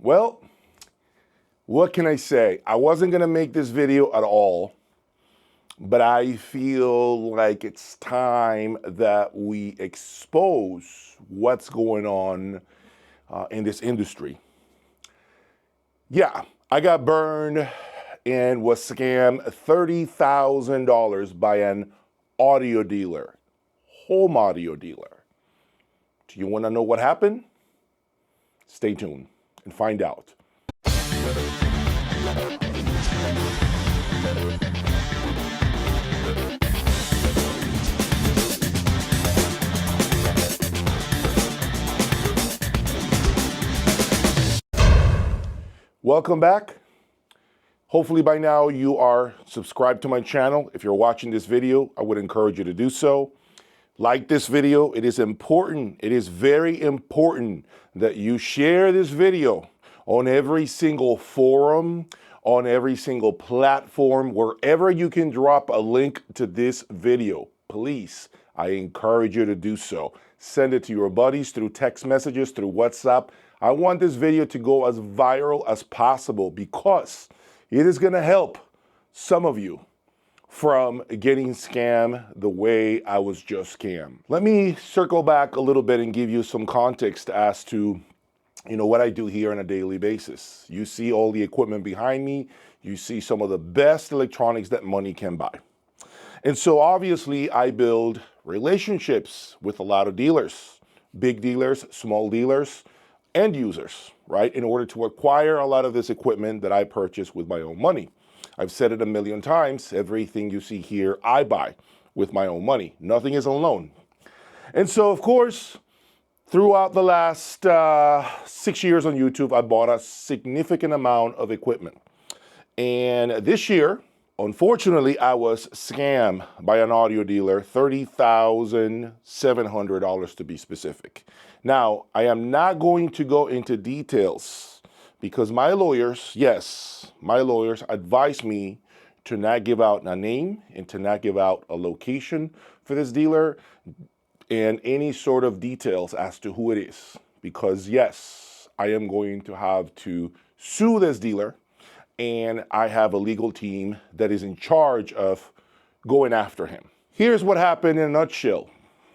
Well, what can I say? I wasn't gonna make this video at all, but I feel like it's time that we expose what's going on in this industry. Yeah, I got burned and was scammed $30,000 by an audio dealer, home audio dealer. Do you want to know what happened? Stay tuned and find out. Welcome back. Hopefully by now you are subscribed to my channel. If you're watching this video, I would encourage you to do so. Like this video. It is important. It is very important that you share this video on every single forum, on every single platform, wherever you can drop a link to this video. Please, I encourage you to do so. Send it to your buddies through text messages, through WhatsApp. I want this video to go as viral as possible because it is going to help some of you from getting scammed the way I was just scammed. Let me circle back a little bit and give you some context as to what I do here on a daily basis. You see all the equipment behind me. You see some of the best electronics that money can buy. And so obviously I build relationships with a lot of dealers, big dealers, small dealers, end users, right? In order to acquire a lot of this equipment that I purchase with my own money. I've said it a million times, everything you see here, I buy with my own money. Nothing is on loan. And so, of course, throughout the last 6 years on YouTube, I bought a significant amount of equipment. And this year, unfortunately, I was scammed by an audio dealer, $30,700 to be specific. Now, I am not going to go into details because my lawyers, yes, my lawyers advise me to not give out a name and to not give out a location for this dealer and any sort of details as to who it is. Because yes, I am going to have to sue this dealer and I have a legal team that is in charge of going after him. Here's what happened in a nutshell.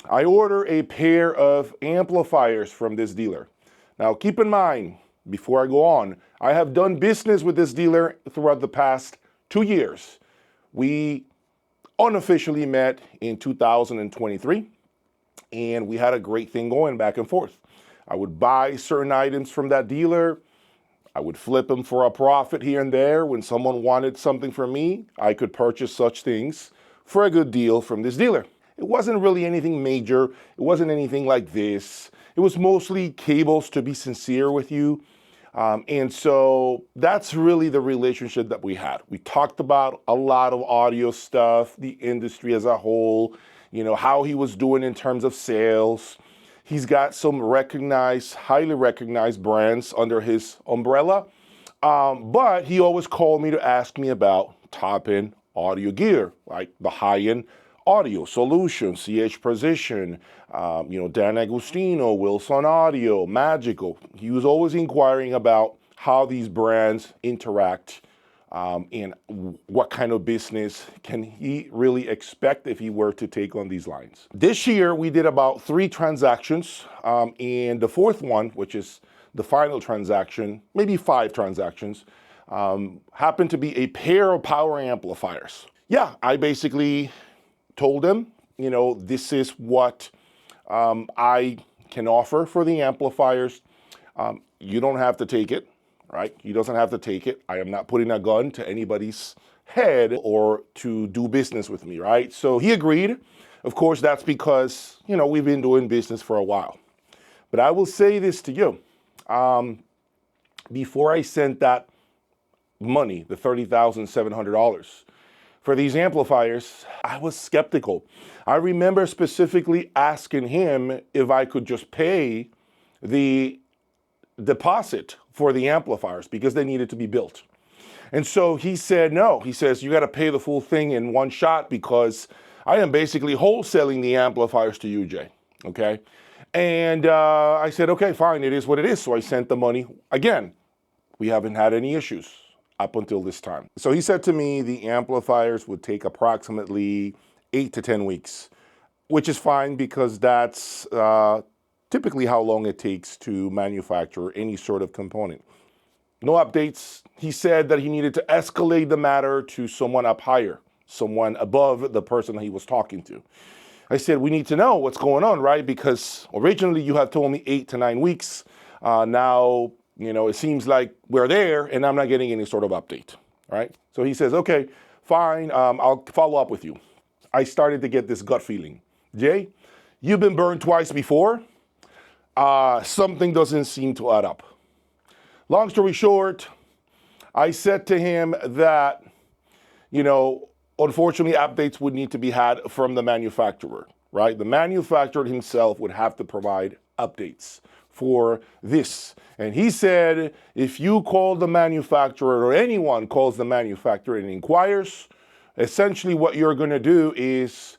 I order a pair of amplifiers from this dealer. Now keep in mind, before I go on, I have done business with this dealer throughout the past 2 years. We unofficially met in 2023, and we had a great thing going back and forth. I would buy certain items from that dealer. I would flip them for a profit here and there. When someone wanted something from me, I could purchase such things for a good deal from this dealer. It wasn't really anything major. It wasn't anything like this. It was mostly cables, to be sincere with you. And so that's really the relationship that we had. We talked about a lot of audio stuff, the industry as a whole, how he was doing in terms of sales. He's got some highly recognized brands under his umbrella. But he always called me to ask me about top-end audio gear, like the high-end audio solutions, CH Precision, Dan Agostino, Wilson Audio, Magical. He was always inquiring about how these brands interact and what kind of business can he really expect if he were to take on these lines. This year, we did about 3 transactions, and the fourth one, which is the final transaction, maybe 5 transactions, happened to be a pair of power amplifiers. Yeah, I basically told him, this is what I can offer for the amplifiers. You don't have to take it, right? He doesn't have to take it. I am not putting a gun to anybody's head or to do business with me, right? So he agreed. Of course, that's because, we've been doing business for a while. But I will say this to you. Before I sent that money, the $30,700, for these amplifiers, I was skeptical. I remember specifically asking him if I could just pay the deposit for the amplifiers because they needed to be built. And so he said no. He says, you got to pay the full thing in one shot because I am basically wholesaling the amplifiers to you, Jay. Okay? And I said, okay, fine, it is what it is. So I sent the money again We haven't had any issues up until this time. So he said to me the amplifiers would take approximately 8 to 10 weeks, which is fine because that's typically how long it takes to manufacture any sort of component. No updates. He said that he needed to escalate the matter to someone up higher, someone above the person he was talking to. I said, we need to know what's going on, right? Because originally you had told me 8 to 9 weeks. Now, it seems like we're there and I'm not getting any sort of update, right? So he says, okay, fine, I'll follow up with you. I started to get this gut feeling. Jay, you've been burned twice before. Something doesn't seem to add up. Long story short, I said to him that, unfortunately, updates would need to be had from the manufacturer, right? The manufacturer himself would have to provide updates for this. And he said, if you call the manufacturer or anyone calls the manufacturer and inquires, essentially what you're going to do is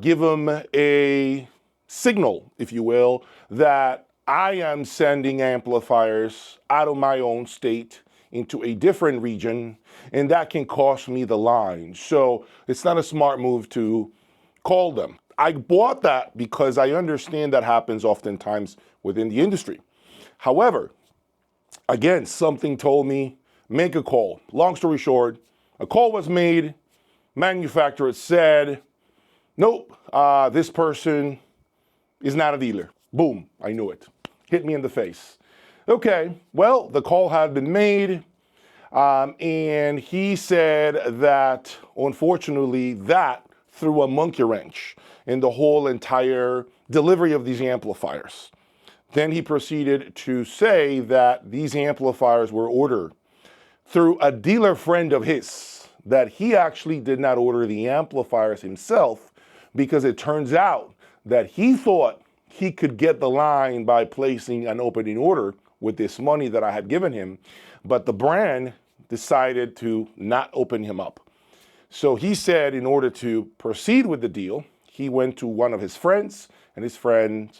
give them a signal, if you will, that I am sending amplifiers out of my own state into a different region, and that can cost me the line. So it's not a smart move to call them. I bought that because I understand that happens oftentimes within the industry. However, again, something told me, make a call. Long story short, a call was made. Manufacturer said, nope, this person is not a dealer. Boom, I knew it. Hit me in the face. Okay, well, the call had been made, and he said that, unfortunately, that threw a monkey wrench in the whole entire delivery of these amplifiers. Then he proceeded to say that these amplifiers were ordered through a dealer friend of his, that he actually did not order the amplifiers himself because it turns out that he thought he could get the line by placing an opening order with this money that I had given him, but the brand decided to not open him up. So he said in order to proceed with the deal, he went to one of his friends, and his friend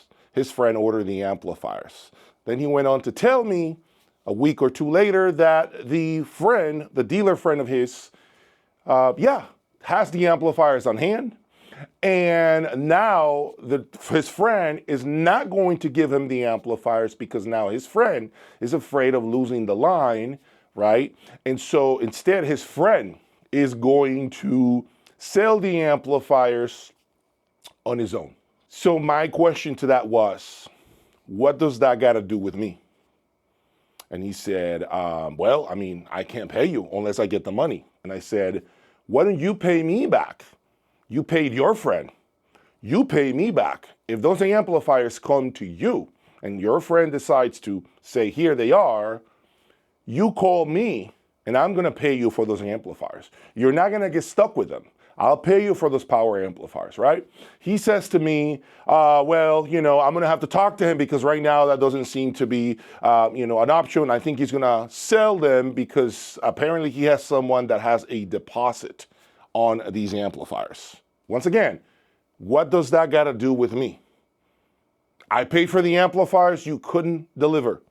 ordered the amplifiers. Then he went on to tell me a week or two later that the dealer friend of his, has the amplifiers on hand. And now his friend is not going to give him the amplifiers because now his friend is afraid of losing the line, right? And so instead, his friend is going to sell the amplifiers on his own. So my question to that was, what does that got to do with me? And he said, I can't pay you unless I get the money. And I said, why don't you pay me back? You paid your friend. You pay me back. If those amplifiers come to you and your friend decides to say, here they are, you call me and I'm going to pay you for those amplifiers. You're not going to get stuck with them. I'll pay you for those power amplifiers, right? He says to me, I'm going to have to talk to him because right now that doesn't seem to be, an option. I think he's going to sell them because apparently he has someone that has a deposit on these amplifiers. Once again, what does that got to do with me? I paid for the amplifiers you couldn't deliver,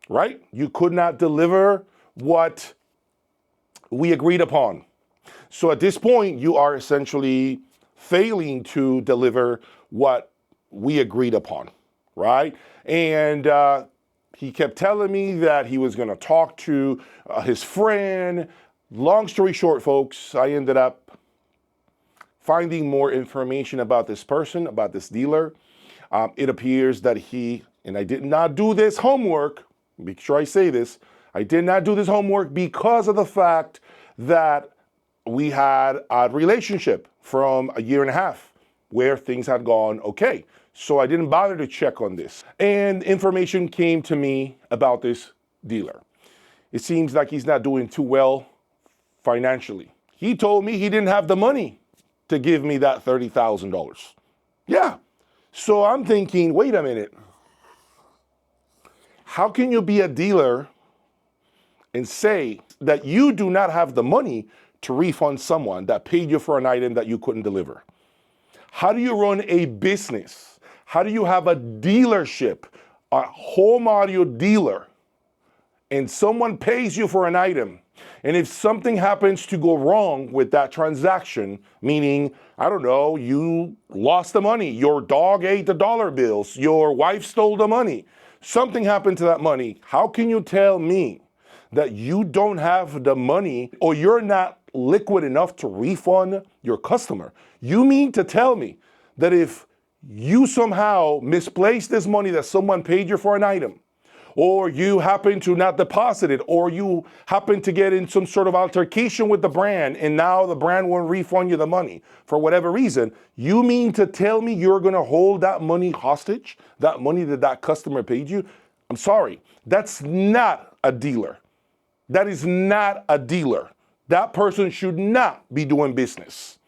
right? You could not deliver what we agreed upon. So at this point, you are essentially failing to deliver what we agreed upon, right? And he kept telling me that he was going to talk to his friend. Long story short, folks, I ended up finding more information about this person, about this dealer. It appears that and I did not do this homework, make sure I say this, I did not do this homework because of the fact that we had a relationship from a year and a half where things had gone okay. So I didn't bother to check on this. And information came to me about this dealer. It seems like he's not doing too well financially. He told me he didn't have the money to give me that $30,000. Yeah. So I'm thinking, wait a minute. How can you be a dealer and say that you do not have the money to refund someone that paid you for an item that you couldn't deliver? How do you run a business? How do you have a dealership, a home audio dealer, and someone pays you for an item, and if something happens to go wrong with that transaction, meaning, I don't know, you lost the money, your dog ate the dollar bills, your wife stole the money, something happened to that money, how can you tell me that you don't have the money or you're not liquid enough to refund your customer? You mean to tell me that if you somehow misplaced this money that someone paid you for an item, or you happen to not deposit it, or you happen to get in some sort of altercation with the brand and now the brand won't refund you the money for whatever reason, you mean to tell me you're going to hold that money hostage, that money that that customer paid you? I'm sorry, that's not a dealer. That is not a dealer. That person should not be doing business.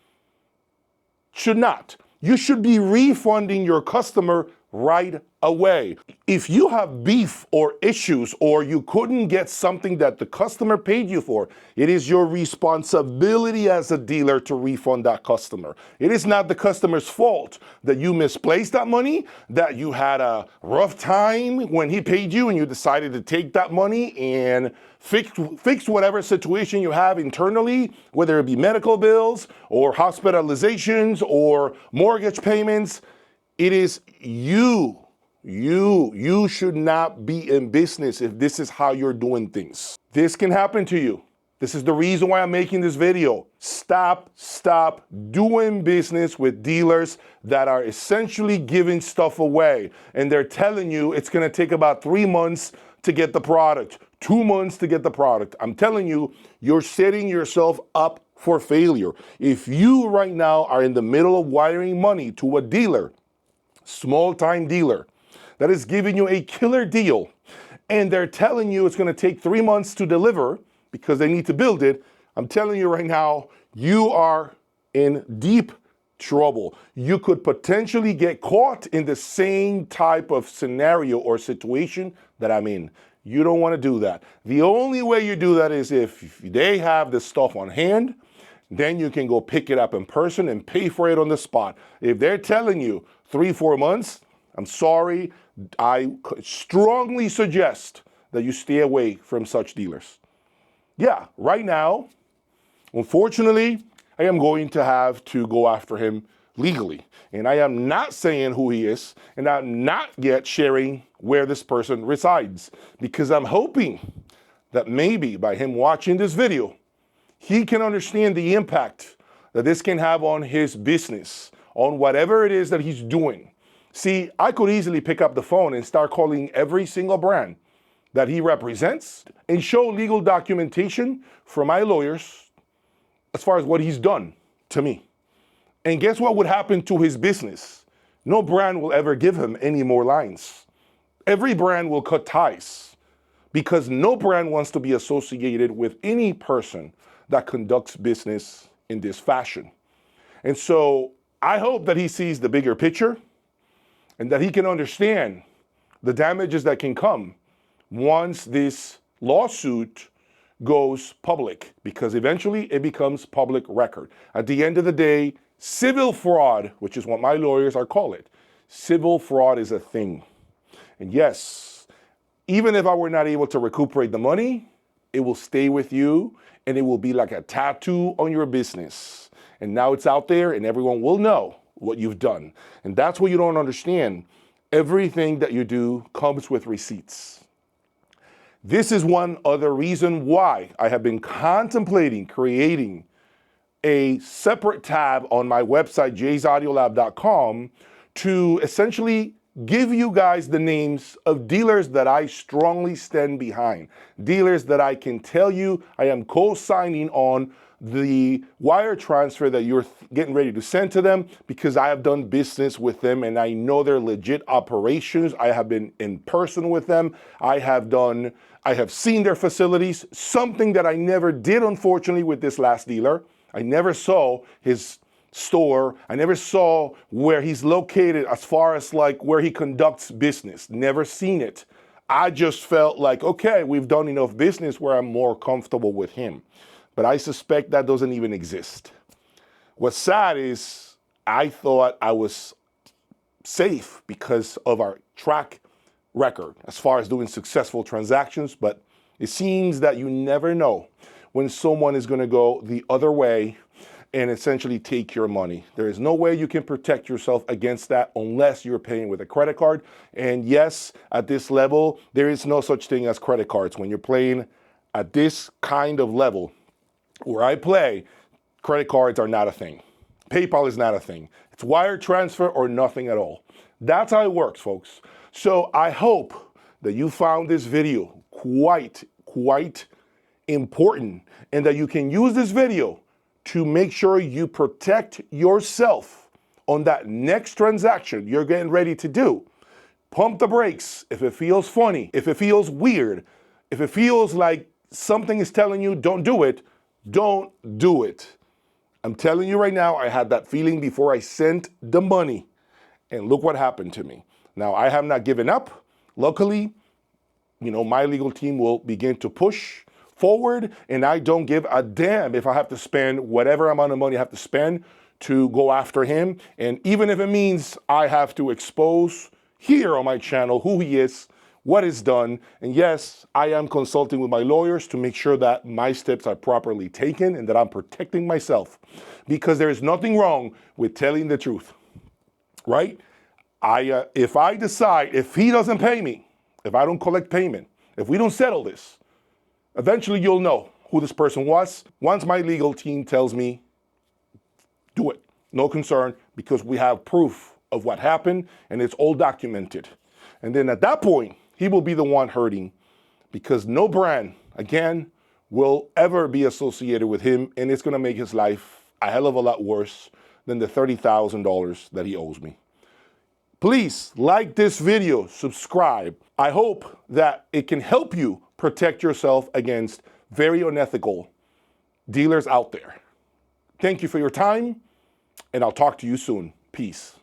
Should not. You should be refunding your customer right away. If you have beef or issues or you couldn't get something that the customer paid you for, it is your responsibility as a dealer to refund that customer. It is not the customer's fault that you misplaced that money, that you had a rough time when he paid you and you decided to take that money and fix whatever situation you have internally, whether it be medical bills or hospitalizations or mortgage payments. It is you. You should not be in business if this is how you're doing things. This can happen to you. This is the reason why I'm making this video. Stop doing business with dealers that are essentially giving stuff away. And they're telling you it's gonna take about 3 months to get the product, 2 months to get the product. I'm telling you, you're setting yourself up for failure. If you right now are in the middle of wiring money to a dealer, small-time dealer, that is giving you a killer deal, and they're telling you it's going to take 3 months to deliver because they need to build it, I'm telling you right now, you are in deep trouble. You could potentially get caught in the same type of scenario or situation that I'm in. You don't want to do that. The only way you do that is if they have the stuff on hand, then you can go pick it up in person and pay for it on the spot. If they're telling you 3-4 months, I'm sorry, I strongly suggest that you stay away from such dealers. Yeah, right now, unfortunately, I am going to have to go after him legally. And I am not saying who he is, and I'm not yet sharing where this person resides, because I'm hoping that maybe by him watching this video, he can understand the impact that this can have on his business, on whatever it is that he's doing. See, I could easily pick up the phone and start calling every single brand that he represents and show legal documentation from my lawyers as far as what he's done to me. And guess what would happen to his business? No brand will ever give him any more lines. Every brand will cut ties because no brand wants to be associated with any person that conducts business in this fashion. And so I hope that he sees the bigger picture and that he can understand the damages that can come once this lawsuit goes public, because eventually it becomes public record. At the end of the day, civil fraud, which is what my lawyers are call it, civil fraud is a thing. And yes, even if I were not able to recuperate the money, it will stay with you and it will be like a tattoo on your business. And now it's out there and everyone will know what you've done. And that's what you don't understand. Everything that you do comes with receipts. This is one other reason why I have been contemplating creating a separate tab on my website, jaysaudiolab.com, to essentially give you guys the names of dealers that I strongly stand behind. Dealers that I can tell you I am co-signing on the wire transfer that you're getting ready to send to them, because I have done business with them and I know they're legit operations. I have been in person with them. I have seen their facilities, something that I never did, unfortunately, with this last dealer. I never saw his store. I never saw where he's located as far as like where he conducts business. Never seen it. I just felt like, okay, we've done enough business where I'm more comfortable with him. But I suspect that doesn't even exist. What's sad is I thought I was safe because of our track record as far as doing successful transactions, but It seems that you never know when someone is going to go the other way and essentially take your money. There is no way you can protect yourself against that unless you're paying with a credit card. And yes, at this level, there is no such thing as credit cards. When you're playing at this kind of level where I play, credit cards are not a thing. PayPal is not a thing. It's wire transfer or nothing at all. That's how it works, folks. So I hope that you found this video quite important and that you can use this video to make sure you protect yourself on that next transaction you're getting ready to do. Pump the brakes if it feels funny, if it feels weird, if it feels like something is telling you don't do it, don't do it. I'm telling you right now, I had that feeling before I sent the money, and look what happened to me. Now, I have not given up. Luckily, my legal team will begin to push forward, and I don't give a damn if I have to spend whatever amount of money I have to spend to go after him. And even if it means I have to expose here on my channel who he is, what is done. And yes, I am consulting with my lawyers to make sure that my steps are properly taken and that I'm protecting myself, because there is nothing wrong with telling the truth, right? If I decide, if he doesn't pay me, if I don't collect payment, if we don't settle this, eventually you'll know who this person was. Once my legal team tells me, do it, no concern, because we have proof of what happened and it's all documented. And then at that point, he will be the one hurting, because no brand, again, will ever be associated with him, and it's gonna make his life a hell of a lot worse than the $30,000 that he owes me. Please like this video, subscribe. I hope that it can help you protect yourself against very unethical dealers out there. Thank you for your time, and I'll talk to you soon. Peace.